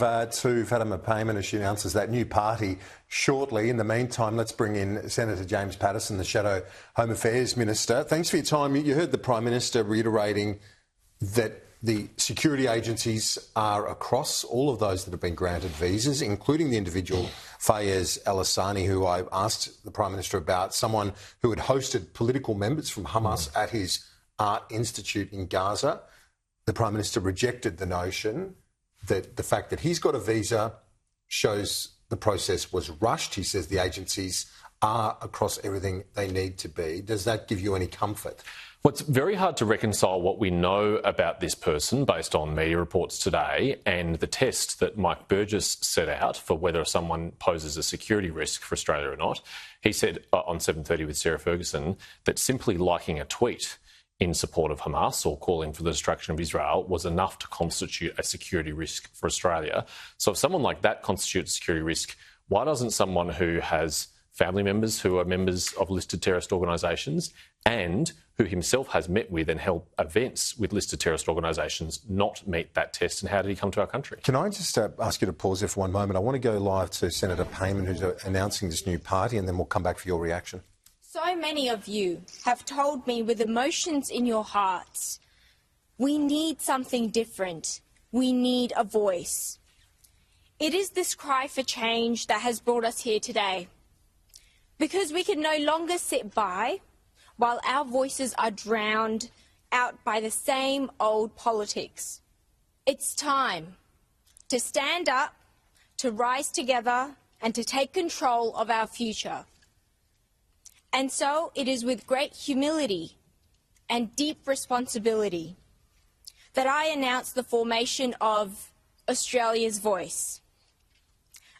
To Fatima Payman as she announces that new party shortly. In the meantime, let's bring in Senator James Patterson, the Shadow Home Affairs Minister. Thanks for your time. You heard the Prime Minister reiterating that the security agencies are across all of those that have been granted visas, including the individual Fayez al-Assani, who I asked the Prime Minister about, someone who had hosted political members from Hamas at his art institute in Gaza. The Prime Minister rejected the notion that the fact that he's got a visa shows the process was rushed. He says the agencies are across everything they need to be. Does that give you any comfort? Well, it's very hard to reconcile what we know about this person based on media reports today and the test that Mike Burgess set out for whether someone poses a security risk for Australia or not. He said on 7:30 with Sarah Ferguson that simply liking a tweet in support of Hamas or calling for the destruction of Israel was enough to constitute a security risk for Australia. So if someone like that constitutes a security risk, why doesn't someone who has family members who are members of listed terrorist organisations and who himself has met with and held events with listed terrorist organisations not meet that test, and how did he come to our country? Can I just ask you to pause there for one moment? I want to go live to Senator Payman, who's announcing this new party, and then we'll come back for your reaction. So many of you have told me with emotions in your hearts, we need something different. We need a voice. It is this cry for change that has brought us here today. Because we can no longer sit by while our voices are drowned out by the same old politics. It's time to stand up, to rise together, and to take control of our future. And so it is with great humility and deep responsibility that I announce the formation of Australia's Voice,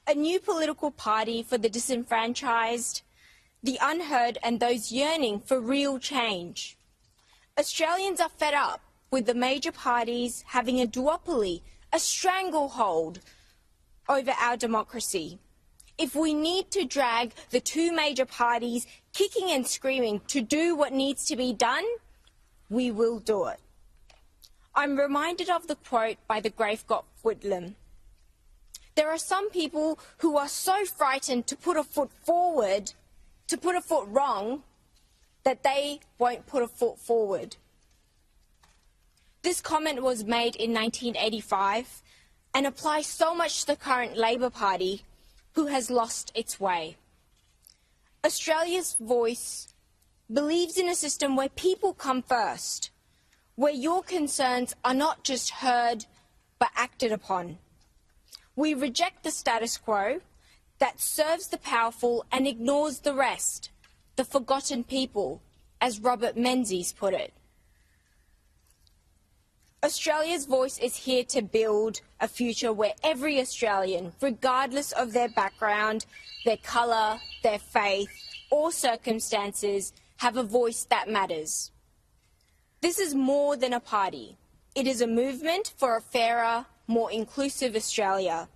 a new political party for the disenfranchised, the unheard, and those yearning for real change. Australians are fed up with the major parties having a duopoly, a stranglehold over our democracy. If we need to drag the two major parties kicking and screaming to do what needs to be done, we will do it. I'm reminded of the quote by the great Gough Whitlam. There are some people who are so frightened to put a foot forward, to put a foot wrong, that they won't put a foot forward. This comment was made in 1985 and applies so much to the current Labor Party, who has lost its way. Australia's Voice believes in a system where people come first, where your concerns are not just heard but acted upon. We reject the status quo that serves the powerful and ignores the rest, the forgotten people, as Robert Menzies put it. Australia's Voice is here to build a future where every Australian, regardless of their background, their colour, their faith, or circumstances, have a voice that matters. This is more than a party. It is a movement for a fairer, more inclusive Australia.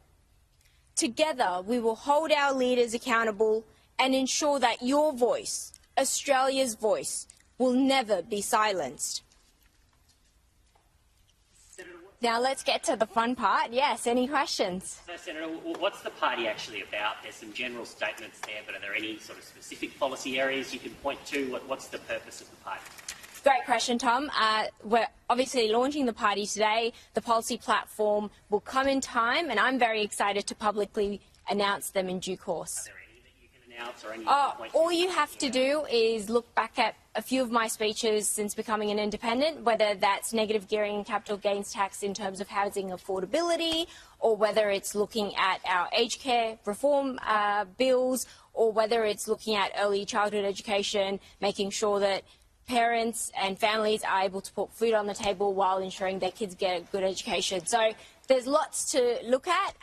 Together, we will hold our leaders accountable and ensure that your voice, Australia's voice, will never be silenced. Now let's get to the fun part. Yes, any questions? So, Senator, what's the party actually about? There's some general statements there, but are there any sort of specific policy areas you can point to? What's the purpose of the party? Great question, Tom. We're obviously launching the party today. The policy platform will come in time, and I'm very excited to publicly announce them in due course. Are there any that you can announce or any you can point to? All you have to do is look back at a few of my speeches since becoming an independent, whether that's negative gearing and capital gains tax in terms of housing affordability, or whether it's looking at our aged care reform bills, or whether it's looking at early childhood education, making sure that parents and families are able to put food on the table while ensuring their kids get a good education. So there's lots to look at,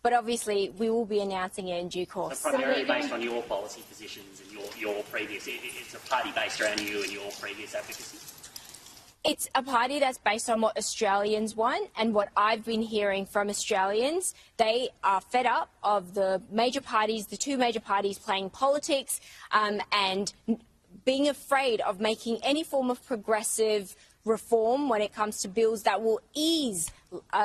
but obviously we will be announcing it in due course. So primarily based on your policy positions and your previous, it's a party based around you and your previous advocacy? It's a party that's based on what Australians want and what I've been hearing from Australians. They are fed up of the major parties, the two major parties playing politics and being afraid of making any form of progressive reform when it comes to bills that will ease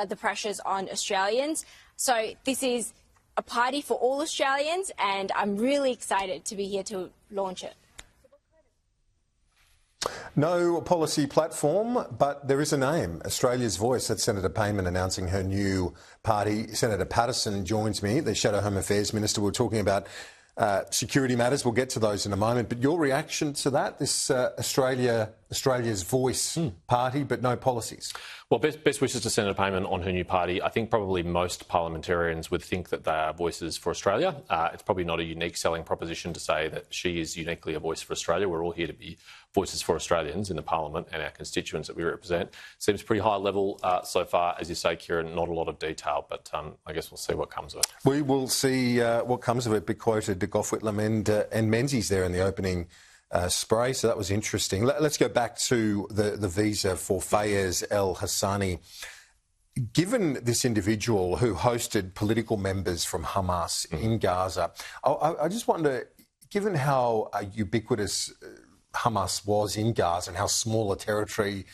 the pressures on Australians. So this is a party for all Australians, and I'm really excited to be here to launch it. No policy platform, but there is a name, Australia's Voice. That's Senator Payman announcing her new party. Senator Patterson joins me, the Shadow Home Affairs Minister. We're talking about security matters. We'll get to those in a moment. But your reaction to that, this Australia's Voice party, but no policies? Well, best wishes to Senator Payman on her new party. I think probably most parliamentarians would think that they are voices for Australia. It's probably not a unique selling proposition to say that she is uniquely a voice for Australia. We're all here to be voices for Australians in the parliament and our constituents that we represent. Seems pretty high level so far, as you say, Kieran, not a lot of detail, but I guess we'll see what comes of it. We will see what comes of it. Big quoted to Gough Whitlam and Menzies there in the opening spray, so that was interesting. Let's go back to the visa for Fayez El Hassani. Given this individual who hosted political members from Hamas in Gaza, I just wonder, given how ubiquitous Hamas was in Gaza and how small a territory,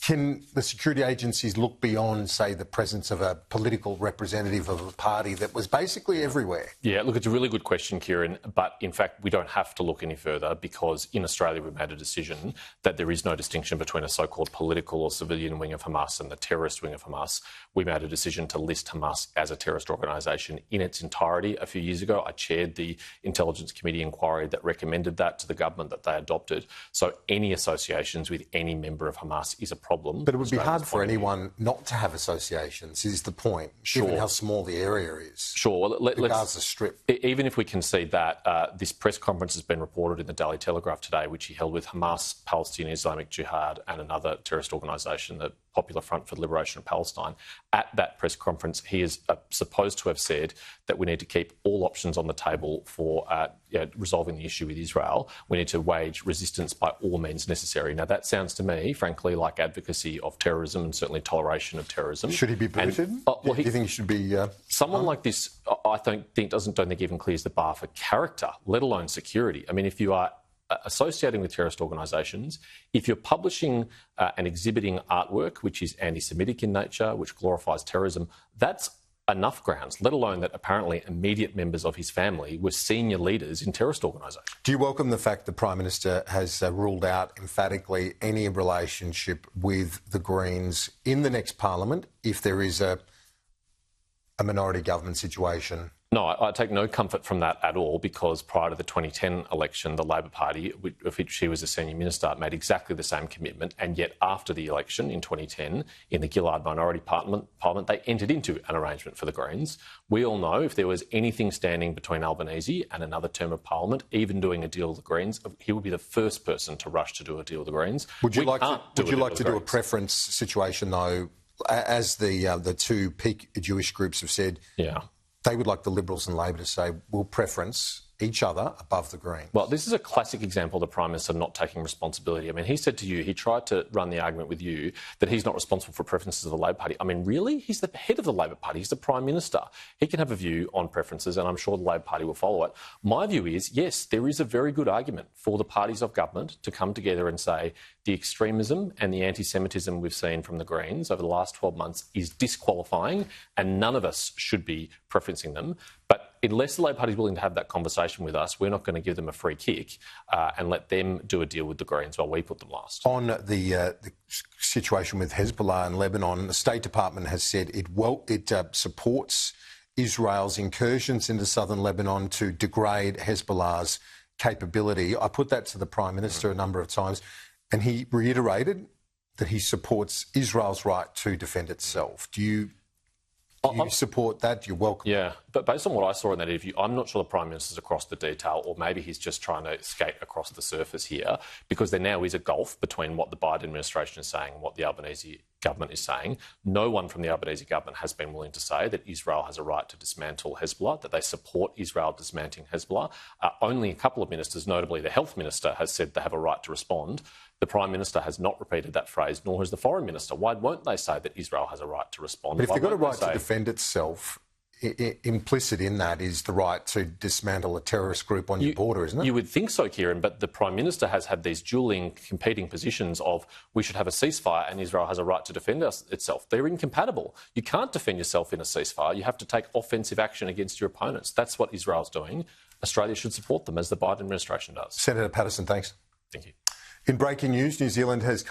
can the security agencies look beyond, say, the presence of a political representative of a party that was basically everywhere? Yeah, look, it's a really good question, Kieran, but in fact we don't have to look any further because in Australia we've made a decision that there is no distinction between a so-called political or civilian wing of Hamas and the terrorist wing of Hamas. We made a decision to list Hamas as a terrorist organisation in its entirety a few years ago. I chaired the Intelligence Committee inquiry that recommended that to the government that they adopted. So any associations with any member of Hamas is a problem. But it would be hard for anyone not to have associations, is the point, given how small the area is. Sure. Well, the Gaza Strip. Even if we concede that, this press conference has been reported in the Daily Telegraph today, which he held with Hamas, Palestinian Islamic Jihad and another terrorist organisation, the Popular Front for the Liberation of Palestine. At that press conference, he is supposed to have said that we need to keep all options on the table for resolving the issue with Israel. We need to wage resistance by all means necessary. Now, that sounds to me, frankly, like advocacy of terrorism and certainly toleration of terrorism. Should he be booted? Do you think he should be... someone like this, I don't think even clears the bar for character, let alone security. I mean, if you are associating with terrorist organisations, if you're publishing and exhibiting artwork which is anti-Semitic in nature, which glorifies terrorism, that's enough grounds, let alone that apparently immediate members of his family were senior leaders in terrorist organisations. Do you welcome the fact the Prime Minister has ruled out emphatically any relationship with the Greens in the next Parliament if there is a minority government situation? No, I take no comfort from that at all because prior to the 2010 election, the Labor Party, of which he was a senior minister, made exactly the same commitment. And yet after the election in 2010, in the Gillard Minority Parliament, they entered into an arrangement for the Greens. We all know if there was anything standing between Albanese and another term of Parliament, even doing a deal with the Greens, he would be the first person to rush to do a deal with the Greens. Would you like to do a preference situation, though, as the two peak Jewish groups have said? Yeah. They would like the Liberals and Labor to say, we'll preference each other above the Greens. Well, this is a classic example of the Prime Minister not taking responsibility. I mean, he said to you, he tried to run the argument with you that he's not responsible for preferences of the Labor Party. I mean, really? He's the head of the Labor Party. He's the Prime Minister. He can have a view on preferences, and I'm sure the Labor Party will follow it. My view is, yes, there is a very good argument for the parties of government to come together and say the extremism and the anti-Semitism we've seen from the Greens over the last 12 months is disqualifying, and none of us should be preferencing them. But unless the Labor Party is willing to have that conversation with us, we're not going to give them a free kick and let them do a deal with the Greens while we put them last. On the situation with Hezbollah and Lebanon, the State Department has said it supports Israel's incursions into southern Lebanon to degrade Hezbollah's capability. I put that to the Prime Minister a number of times, and he reiterated that he supports Israel's right to defend itself. Do you support that? Do you welcome it? Yeah, but based on what I saw in that interview, I'm not sure the Prime Minister's across the detail, or maybe he's just trying to skate across the surface here, because there now is a gulf between what the Biden administration is saying and what the Albanese government is saying. No one from the Albanese government has been willing to say that Israel has a right to dismantle Hezbollah, that they support Israel dismantling Hezbollah. Only a couple of ministers, notably the Health Minister, has said they have a right to respond. The Prime Minister has not repeated that phrase, nor has the Foreign Minister. Why won't they say that Israel has a right to respond? But if they've got a right to defend itself, implicit in that is the right to dismantle a terrorist group on your border, isn't it? You would think so, Kieran, but the Prime Minister has had these dueling, competing positions of we should have a ceasefire and Israel has a right to defend itself. They're incompatible. You can't defend yourself in a ceasefire. You have to take offensive action against your opponents. That's what Israel's doing. Australia should support them, as the Biden administration does. Senator Patterson, thanks. Thank you. In breaking news, New Zealand has cut